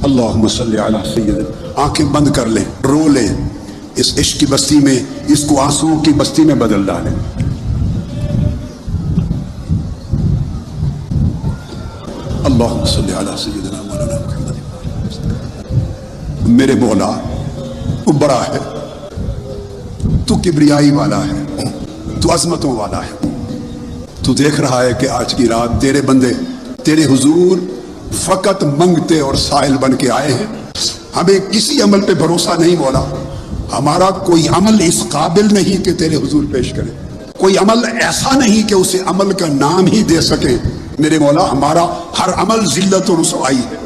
اللہم صلی علی سیدنا. آنکھیں بند کر لیں, رو لیں, اس عشق کی بستی میں اس کو آنسوؤں کی بستی میں بدل ڈالیں. اللہم صلی علی سیدنا مولانا محمد. میرے مولا تو بڑا ہے, تو کبریائی والا ہے, تو عظمتوں والا ہے. تو دیکھ رہا ہے کہ آج کی رات تیرے بندے تیرے حضور فقط منگتے اور سائل بن کے آئے ہیں. ہمیں کسی عمل پہ بھروسہ نہیں مولا, ہمارا کوئی عمل اس قابل نہیں کہ تیرے حضور پیش کرے, کوئی عمل ایسا نہیں کہ اسے عمل کا نام ہی دے سکے. میرے مولا ہمارا ہر عمل ذلت و رسوائی ہے,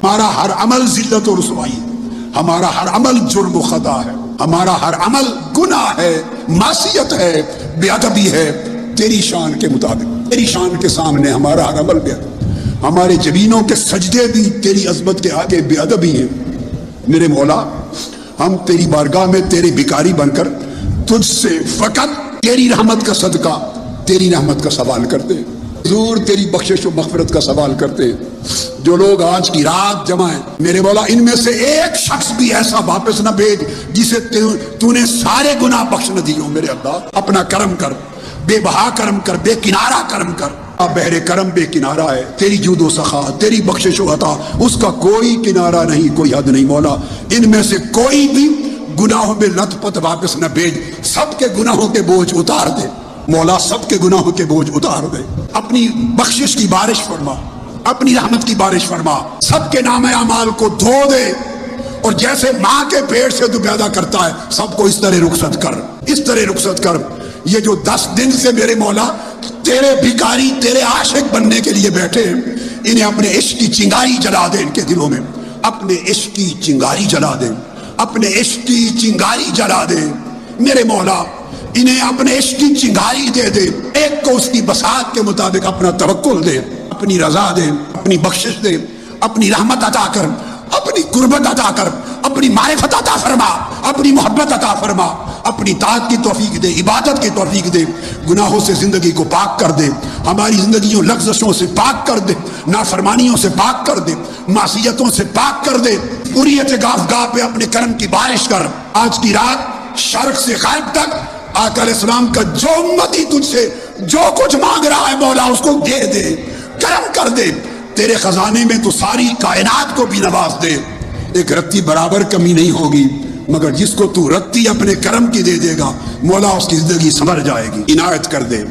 ہمارا ہر عمل ذلت و رسوائی ہے, ہمارا ہر عمل جرم و خطا ہے, ہمارا ہر عمل گناہ ہے, معصیت ہے, بے ادبی ہے. تیری شان کے مطابق تیری شان کے سامنے ہمارا ہر عمل بے ادب. ہمارے جبینوں کے سجدے بھی تیری عظمت کے آگے بے ادبی ہیں. میرے مولا ہم تیری بارگاہ میں تیرے بھکاری بن کر تجھ سے فقط تیری رحمت کا صدقہ, تیری رحمت کا سوال کرتے ہیں. حضور تیری بخشش و مغفرت کا سوال کرتے ہیں. جو لوگ آج کی رات جمع ہیں میرے مولا, ان میں سے ایک شخص بھی ایسا واپس نہ بھیج جسے تو نے سارے گناہ بخش نہ دیے. میرے اللہ اپنا کرم کر, بے بہا کرم کر, بے کنارہ کرم کر. بحر کرم بے کنارہ ہے, تیری جود و سخا, تیری بخشش و عطا, اس کا کوئی کنارہ نہیں, کوئی حد نہیں. مولا ان میں سے کوئی بھی گناہوں میں لت پت واپس نہ بھیج, سب کے گناہوں کے بوجھ اتار دے. مولا سب کے گناہوں کے بوجھ اتار دے, اپنی بخشش کی بارش فرما, اپنی رحمت کی بارش فرما, سب کے نام اعمال کو دھو دے, اور جیسے ماں کے پیٹ سے تو پیدا کرتا ہے سب کو اس طرح رخصت کر, اس طرح رخصت کر. یہ جو 10 دن سے میرے مولا تیرے بھکاری تیرے عاشق بننے کے لیے بیٹھے ہیں, انہیں اپنے عشق کی چنگاری جلا دے, ان کے دلوں میں اپنے عشق کی چنگاری جلا دے, اپنے عشق کی چنگاری جلا دے. میرے مولا انہیں اپنے عشق کی چنگاری دے دے, ایک کو اس کی بساط کے مطابق اپنا توکل دے, اپنی رضا دے, اپنی بخشش دے, اپنی رحمت عطا کر, اپنی قربت عطا کر, اپنی معرفت عطا فرما, اپنی محبت عطا فرما, اپنی طاعت کی توفیق دے, عبادت کی توفیق دے. گناہوں سے زندگی کو پاک کر دے, ہماری زندگیوں لغزشوں سے پاک کر دے, نافرمانیوں سے پاک کر دے, معصیتوں سے پاک کر دے. پوری اعتکاف گاہ پہ اپنے کرم کی بارش کر. آج کی رات شرق سے غرب تک آقا علیہ السلام کا جو امتی تجھ سے جو کچھ مانگ رہا ہے مولا اس کو دے دے, کرم کر دے. تیرے خزانے میں تو ساری کائنات کو بھی نواز دے, ایک رتی برابر کمی نہیں ہوگی, مگر جس کو تو رتی اپنے کرم کی دے دے گا مولا اس کی زندگی سنور جائے گی. عنایت کر دے,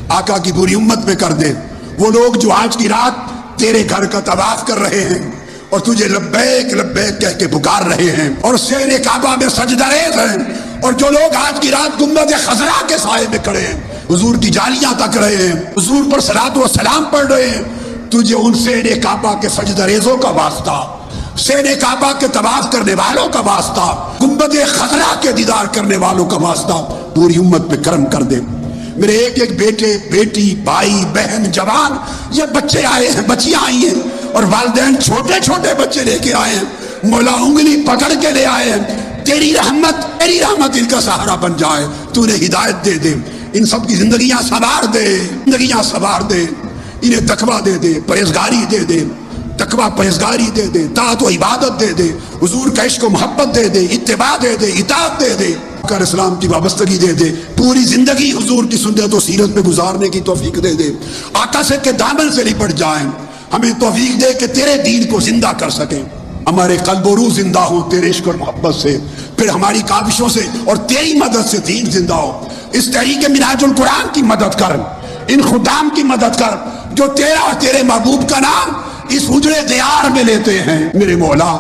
آقا کی پوری امت پہ کر دے. وہ لوگ جو آج کی رات تیرے گھر کا طواف کر رہے ہیں اور تجھے لبیک لبیک کہہ کے پکار رہے ہیں اور سیر کعبہ میں سجدہ ریز ہیں, اور جو لوگ آج کی رات گنبد خضرا کے سائے میں کھڑے ہیں, حضور کی جالیاں تک رہے ہیں, حضور پر صلاۃ و سلام پڑھ رہے ہیں, تجھے ان سیر کعبہ کے سجدہ ریزوں کا واسطہ, سیر کعبہ کے طواف کرنے والوں کا واسطہ, گنبد خضرا کے دیدار کرنے والوں کا واسطہ پوری امت پہ کرم کر دے. میرے ایک ایک بیٹے بیٹی بھائی بہن جوان یہ بچے آئے ہیں, بچیاں آئی ہیں, اور والدین چھوٹے چھوٹے بچے لے کے آئے ہیں. مولا انگلی پکڑ کے لے آئے ہیں. تیری رحمت ان کا سہارا بن جائے. تو نے ہدایت دے دے, ان سب کی زندگیاں سنوار دے, زندگیاں سنوار دے. انہیں تقویٰ دے دے, پرہیزگاری دے دے, تقویٰ پرہیزگاری دے دے, طاعت و عبادت دے دے, حضور کا عشق و محبت دے دے, اتباع دے دے, اطاعت دے دے, اسلام کی وابستگی دے دے. پوری زندگی حضور کی سنت و سیرت میں گزارنے کی توفیق دے دے. آقا سے کے دامن سے لپٹ جائیں, ہمیں توفیق دے کہ تیرے دین کو زندہ کر سکیں. ہمارے قلب و روح زندہ ہو تیرے عشق اور محبت سے, پھر ہماری کاوشوں سے اور تیری مدد سے دین زندہ ہو. اس تحریک منہاج القرآن کی مدد کر, ان خدام کی مدد کر جو تیرا اور تیرے محبوب کا نام اس حجرے دیار میں لیتے ہیں. میرے مولا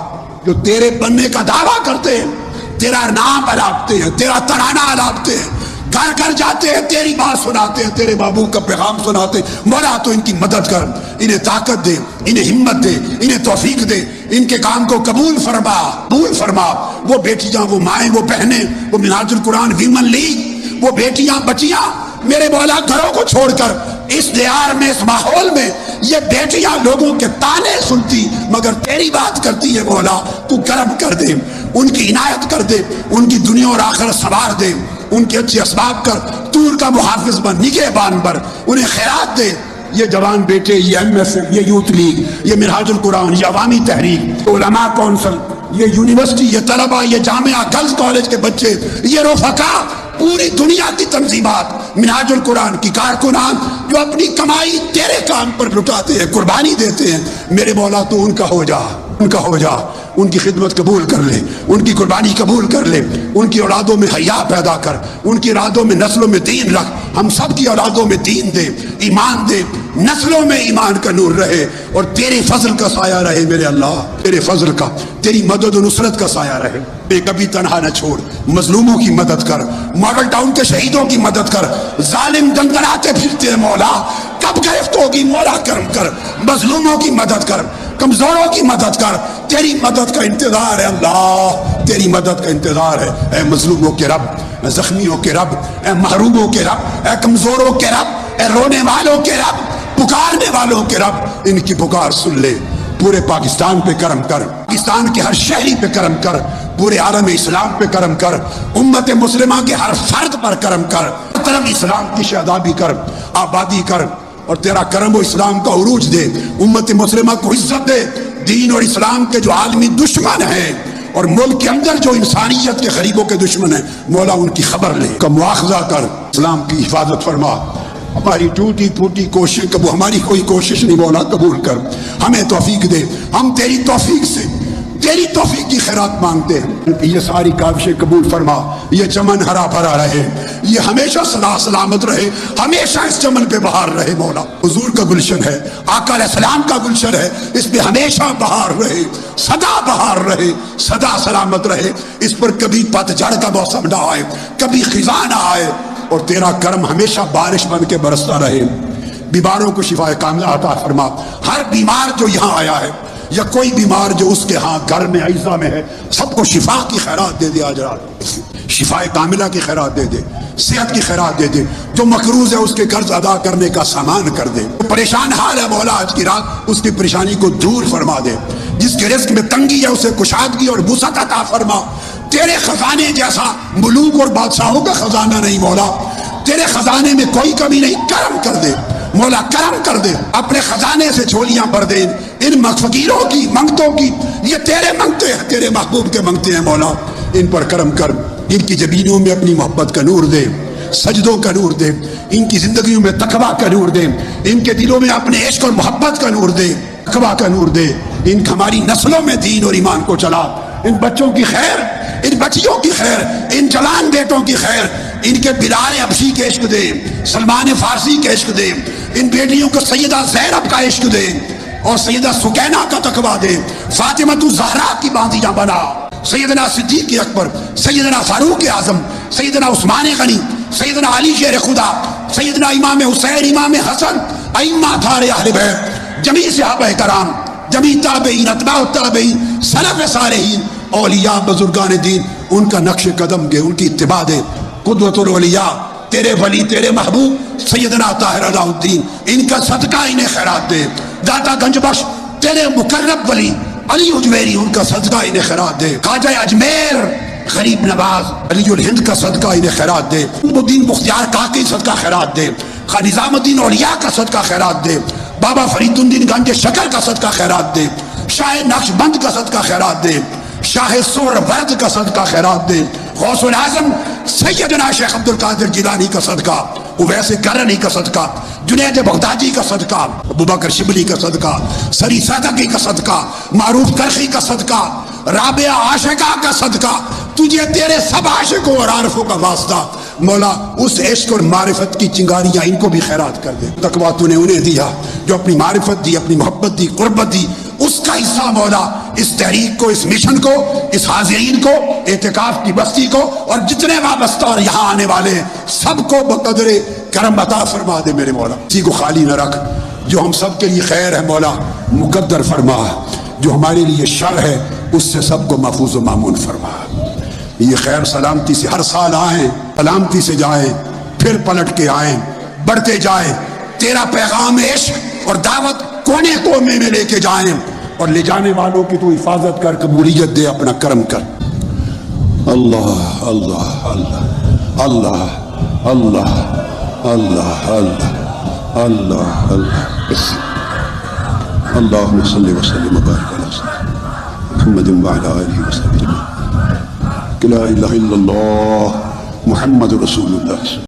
جو تیرے بننے کا دعویٰ کرتے ہیں, تیرا نام الاپتے ہیں, تیرا ترانہ الاپتے ہیں, گھر گھر جاتے ہیں, تیری بات سناتے ہیں, تیرے محبوب کا پیغام سناتے ہیں. مولا تو ان کی مدد کر, انہیں طاقت دے, انہیں ہمت دے, انہیں توفیق دے, ان کے کام کو قبول فرما, قبول فرما. وہ بیٹیاں, وہ مائیں, وہ بہنیں, وہ منہاج القرآن ویمن لیگ, وہ بیٹیاں بچیاں میرے مولا گھروں کو چھوڑ کر اس دیار میں, اس ماحول میں یہ بیٹیاں لوگوں کے تانے سنتی مگر تیری بات کرتی ہے. مولا تو کرم کر دے, ان کی عنایت کر دے, ان کی دنیا اور آخرت سنوار دے, ان کے اچھے اسباب کر, طور کا محافظ بن, نگہبان بن, انہیں خیرات دے, یہ جوان بیٹے، یہ MS، یہ یوتھ لیگ، یہ منہاج القرآن، یہ عوامی تحریک، علماء کونسل، یہ یونیورسٹی، یہ طلبہ، یہ جامعہ، گرلز کالج کے بچے، یہ رفقا، پوری دنیا کی تنظیمات، منہاج القرآن کی کارکنان جو اپنی کمائی تیرے کام پر لٹاتے ہیں، قربانی دیتے ہیں، میرے مولا تو ان کا ہو جا، ان کا ہو جا، ان کی خدمت قبول کر لے، ان کی قربانی قبول کر لے، ان کی اولادوں میں حیا پیدا کر، ان کی اولادوں میں نسلوں میں دین رکھ، ہم سب کی اولادوں میں دین دے، ایمان دے، نسلوں میں ایمان کا نور رہے اور تیرے فضل کا سایہ رہے میرے اللہ، تیرے فضل کا، تیری مدد و نصرت کا سایہ رہے، بے کبھی تنہا نہ چھوڑ، مظلوموں کی مدد کر، ماڈل ٹاؤن کے شہیدوں کی مدد کر، ظالم دندناتے پھرتے ہیں مولا، کب گرفت ہوگی مولا کرم کر، مظلوموں کی مدد کر، کمزوروں کی مدد کر، تیری مدد کا انتظار ہے اللہ، تیری مدد کا انتظار ہے، اے مظلوموں کے رب، اے زخمیوں کے رب، اے محروموں کے رب، اے کمزوروں کے رب، اے رونے والوں کے رب، پکارنے والوں کے رب، ان کی پکار سن لے، پورے پاکستان پہ کرم کر، پاکستان کے ہر شہری پہ کرم کر، پورے عالم اسلام پہ کرم کر، امت مسلمہ کے ہر فرد پر کرم کر، طرف اسلام کی شادابی کر، آبادی کر، اور تیرا کرم و اسلام کا عروج دے، امت مسلمہ کو عزت دے، دین اور اسلام کے جو عالمی دشمن ہیں اور ملک کے اندر جو انسانیت کے غریبوں کے دشمن ہیں، مولا ان کی خبر لے، کا مواخذہ کر، اسلام کی حفاظت فرما، ہماری ٹوٹی پھوٹی کوشش کبھی ہماری کوئی کوشش نہیں مولا قبول کر، ہمیں توفیق دے، ہم تیری توفیق سے تیری توفیق کی خیرات مانگتے ہیں، یہ ساری کاوشیں قبول فرما، یہ چمن ہرا بھرا رہے، یہ ہمیشہ صلاح سلامت رہے، ہمیشہ اس چمن پہ بہار رہے مولا، حضور کا گلشن ہے، آقا علیہ السلام کا گلشن ہے، اس پہ ہمیشہ بہار رہے، سدا بہار رہے، سدا سلامت رہے، اس پر کبھی پتجھڑ کا موسم نہ آئے، کبھی خزاں نہ آئے، اور تیرا کرم ہمیشہ بارش بن کے برستا رہے، بیماروں کو شفا کاملہ عطا فرما، ہر بیمار جو یہاں آیا ہے یا کوئی بیمار جو اس کے ہاں گھر میں عیزہ میں ہے، سب کو شفا کی خیرات دے دے، آج رات شفا کاملہ کی خیرات دے دے، صحت کی خیرات دے دے، جو مقروض ہے اس کے قرض ادا کرنے کا سامان کر دے، پریشان حال ہے مولا آج کی رات اس کی پریشانی کو دور فرما دے، جس کے رزق میں تنگی ہے اسے کشادگی اور وسعت عطا فرما، تیرے خزانے جیسا ملوک اور بادشاہوں کا خزانہ نہیں مولا، تیرے خزانے میں کوئی کمی نہیں، کرم کر دے مولا، کرم کر دے، اپنے خزانے سے جھولیاں بھر دے، ان فقیروں کی منگتوں کی، یہ تیرے منگتے ہیں، تیرے محبوب کے منگتے ہیں مولا، ان پر کرم کر، ان کی جبینوں میں اپنی محبت کا نور دے، سجدوں کا نور دے، ان کی زندگیوں میں تقویٰ کا نور دے، ان کے دلوں میں اپنے عشق اور محبت کا نور دے، تقویٰ کا نور دے، ان ہماری نسلوں میں دین اور ایمان کو چلا، ان بچوں کی خیر، ان بچیوں کی خیر، ان جوان بیٹوں کی خیر، ان کے بلال حبشی کے عشق دے، سلمان فارسی کے عشق دے، ان بیٹیوں کو سیدہ زینب کا عشق دے اور سیدہ سکینہ کا تقویٰ دے، فاطمہ الزہرا کی باندیاں بنا، سیدنا صدیق اکبر، سیدنا فاروق اعظم، سیدنا عثمان غنی، سیدنا علی شیر خدا، سیدنا امام حسین، امام حسن، ائمہ تھارے اہل بیت، جمیع صحابہ کرام، جمیع تابعین، اتباع التابعین، سلف صالحین، اولیاء بزرگان دین، ان کا نقش قدم دے، ان کی اتباع دے، قدوۃ الاولیاء، تیرے ولی، تیرے محبوب سیدنا طاہر علاء الدین، ان کا صدقہ انہیں خیرات دے، داتا گنج بخش تیرے مقرب ولی علی اجمیری، ان کا صدقہ انہیں خیرات دے، خواجہ اجمیر غریب نواز علی الہند کا صدقہ انہیں خیرات دے، الدین بختیار کاکی صدقہ خیرات دے، خواجہ نظام الدین اولیاء کا صدقہ خیرات دے، بابا فرید الدین گنج شکر کا صدقہ خیرات دے، شاہ نقش بند کا صدقہ خیرات دے، شاہ سور ورد کا صدقہ خیرات دے، غوث العظم سیدنا شیخ عبد القادر جیلانی کا صدقہ، اویس کرنی کا صدقہ، جنید بغدادی کا صدقہ، ابوبکر شبلی کا صدقہ، سری صدقی کا صدقہ، معروف کرخی کا صدقہ، رابعہ عاشقہ کا صدقہ، تجھے تیرے سب عاشقوں اور عارفوں کا واسطہ مولا، اس عشق اور معرفت کی چنگاریاں ان کو بھی خیرات کر دے، تقویٰ تو نے انہیں دیا جو اپنی معرفت دی، اپنی محبت دی، قربت دی، اس کا حصہ مولا اس تحریک کو، اس مشن کو، اس حاضرین کو، اعتکاف کی بستی کو، اور جتنے وابستہ اور یہاں آنے والے ہیں سب کو بقدر کرم عطا فرما دے میرے مولا، کسی کو خالی نہ رکھ، جو ہم سب کے لیے خیر ہے مولا مقدر فرما، جو ہمارے لیے شر ہے اس سے سب کو محفوظ و مامون فرما، یہ خیر سلامتی سے ہر سال آئیں، سلامتی سے جائیں، پھر پلٹ کے آئیں، بڑھتے جائیں، تیرا پیغام عشق اور دعوت کونے کونے میں لے کے جائیں، اور لے جانے والوں کی تو حفاظت کر، قبولیت دے، اپنا کرم کر۔ اللہ اللہ اللہ اللہ اللہ اللہ اللہ اللہ اللہ اللہم صلی وسلم وبارک علی سیدنا محمد وعلی آلہ وصحبہ لا الہ الا اللہ محمد رسول اللہ.